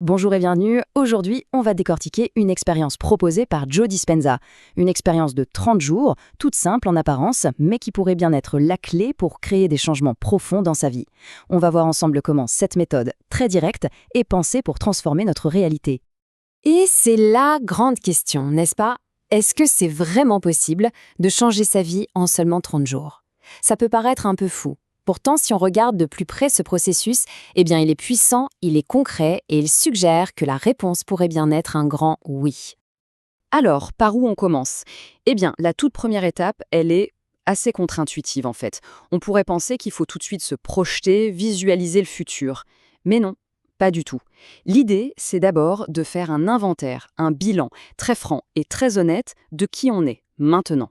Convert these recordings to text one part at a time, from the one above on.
Bonjour et bienvenue. Aujourd'hui, on va décortiquer une expérience proposée par Joe Dispenza. Une expérience de 30 jours, toute simple en apparence, mais qui pourrait bien être la clé pour créer des changements profonds dans sa vie. On va voir ensemble comment cette méthode, très directe, est pensée pour transformer notre réalité. Et c'est la grande question, n'est-ce pas? Est-ce que c'est vraiment possible de changer sa vie en seulement 30 jours? Ça peut paraître un peu fou. Pourtant, si on regarde de plus près ce processus, eh bien, il est puissant, il est concret et il suggère que la réponse pourrait bien être un grand oui. Alors, par où on commence? Eh bien, la toute première étape, elle est assez contre-intuitive en fait. On pourrait penser qu'il faut tout de suite se projeter, visualiser le futur. Mais non, pas du tout. L'idée, c'est d'abord de faire un inventaire, un bilan très franc et très honnête de qui on est maintenant.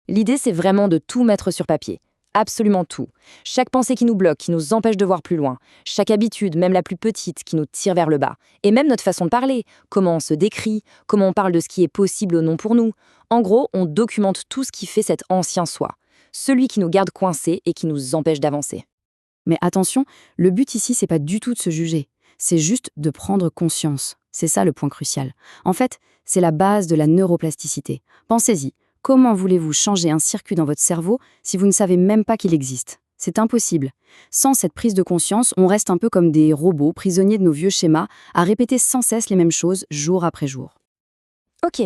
L'idée, c'est vraiment de tout mettre sur papier. Absolument tout. Chaque pensée qui nous bloque, qui nous empêche de voir plus loin. Chaque habitude, même la plus petite, qui nous tire vers le bas. Et même notre façon de parler. Comment on se décrit, comment on parle de ce qui est possible ou non pour nous. En gros, on documente tout ce qui fait cet ancien soi. Celui qui nous garde coincés et qui nous empêche d'avancer. Mais attention, le but ici, c'est pas du tout de se juger. C'est juste de prendre conscience. C'est ça le point crucial. En fait, c'est la base de la neuroplasticité. Pensez-y. Comment voulez-vous changer un circuit dans votre cerveau si vous ne savez même pas qu'il existe? C'est impossible. Sans cette prise de conscience, on reste un peu comme des robots prisonniers de nos vieux schémas, à répéter sans cesse les mêmes choses jour après jour. Ok,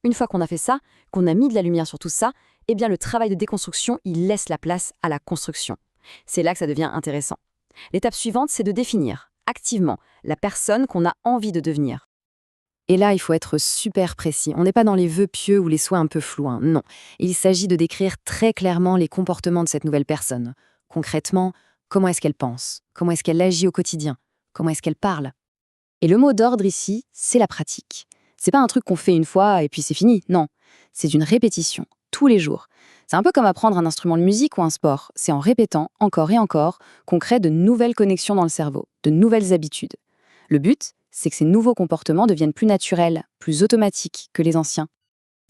une fois qu'on a fait ça, qu'on a mis de la lumière sur tout ça, eh bien le travail de déconstruction, il laisse la place à la construction. C'est là que ça devient intéressant. L'étape suivante, c'est de définir, activement, la personne qu'on a envie de devenir. Et là, il faut être super précis. On n'est pas dans les vœux pieux ou les souhaits un peu flous, hein. Non. Il s'agit de décrire très clairement les comportements de cette nouvelle personne. Concrètement, comment est-ce qu'elle pense? Comment est-ce qu'elle agit au quotidien? Comment est-ce qu'elle parle? Et le mot d'ordre ici, c'est la pratique. C'est pas un truc qu'on fait une fois et puis c'est fini. Non. C'est une répétition, tous les jours. C'est un peu comme apprendre un instrument de musique ou un sport. C'est en répétant, encore et encore, qu'on crée de nouvelles connexions dans le cerveau, de nouvelles habitudes. Le but, c'est que ces nouveaux comportements deviennent plus naturels, plus automatiques que les anciens.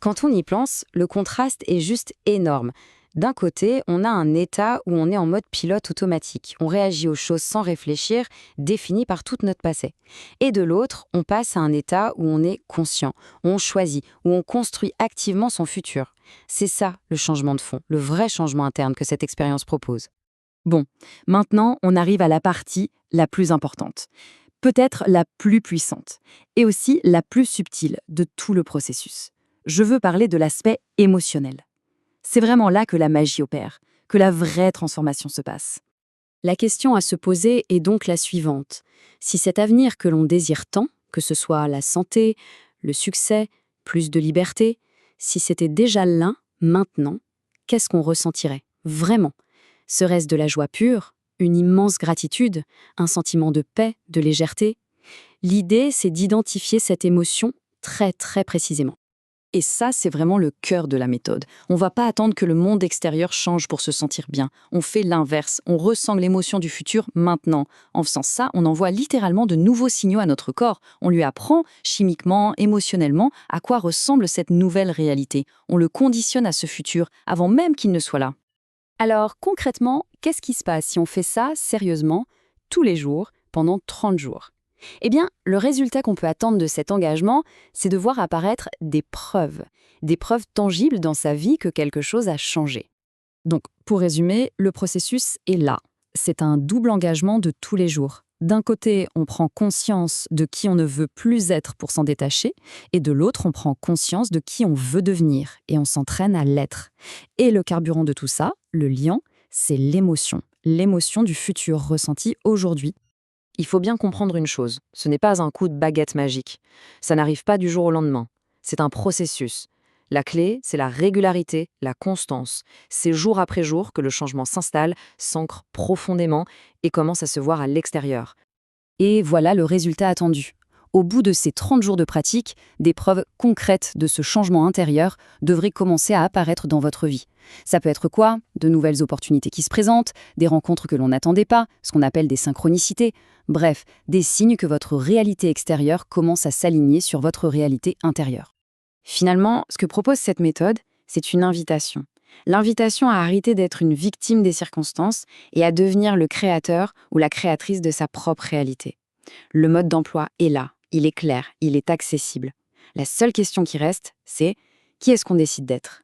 Quand on y pense, le contraste est juste énorme. D'un côté, on a un état où on est en mode pilote automatique. On réagit aux choses sans réfléchir, défini par toute notre passé. Et de l'autre, on passe à un état où on est conscient, où on choisit, où on construit activement son futur. C'est ça le changement de fond, le vrai changement interne que cette expérience propose. Bon, maintenant, on arrive à la partie la plus importante. Peut-être la plus puissante, et aussi la plus subtile de tout le processus. Je veux parler de l'aspect émotionnel. C'est vraiment là que la magie opère, que la vraie transformation se passe. La question à se poser est donc la suivante. Si cet avenir que l'on désire tant, que ce soit la santé, le succès, plus de liberté, si c'était déjà là, maintenant, qu'est-ce qu'on ressentirait, vraiment? Serait-ce de la joie pure, une immense gratitude, un sentiment de paix, de légèreté? L'idée, c'est d'identifier cette émotion très très précisément. Et ça, c'est vraiment le cœur de la méthode. On ne va pas attendre que le monde extérieur change pour se sentir bien. On fait l'inverse. On ressent l'émotion du futur maintenant. En faisant ça, on envoie littéralement de nouveaux signaux à notre corps. On lui apprend, chimiquement, émotionnellement, à quoi ressemble cette nouvelle réalité. On le conditionne à ce futur, avant même qu'il ne soit là. Alors, concrètement, qu'est-ce qui se passe si on fait ça sérieusement, tous les jours, pendant 30 jours? Eh bien, le résultat qu'on peut attendre de cet engagement, c'est de voir apparaître des preuves tangibles dans sa vie que quelque chose a changé. Donc, pour résumer, le processus est là. C'est un double engagement de tous les jours. D'un côté, on prend conscience de qui on ne veut plus être pour s'en détacher, et de l'autre, on prend conscience de qui on veut devenir, et on s'entraîne à l'être. Et le carburant de tout ça, le liant, c'est l'émotion du futur ressenti aujourd'hui. Il faut bien comprendre une chose, ce n'est pas un coup de baguette magique. Ça n'arrive pas du jour au lendemain. C'est un processus. La clé, c'est la régularité, la constance. C'est jour après jour que le changement s'installe, s'ancre profondément et commence à se voir à l'extérieur. Et voilà le résultat attendu. Au bout de ces 30 jours de pratique, des preuves concrètes de ce changement intérieur devraient commencer à apparaître dans votre vie. Ça peut être quoi? De nouvelles opportunités qui se présentent, des rencontres que l'on n'attendait pas, ce qu'on appelle des synchronicités. Bref, des signes que votre réalité extérieure commence à s'aligner sur votre réalité intérieure. Finalement, ce que propose cette méthode, c'est une invitation. L'invitation à arrêter d'être une victime des circonstances et à devenir le créateur ou la créatrice de sa propre réalité. Le mode d'emploi est là, il est clair, il est accessible. La seule question qui reste, c'est qui est-ce qu'on décide d'être?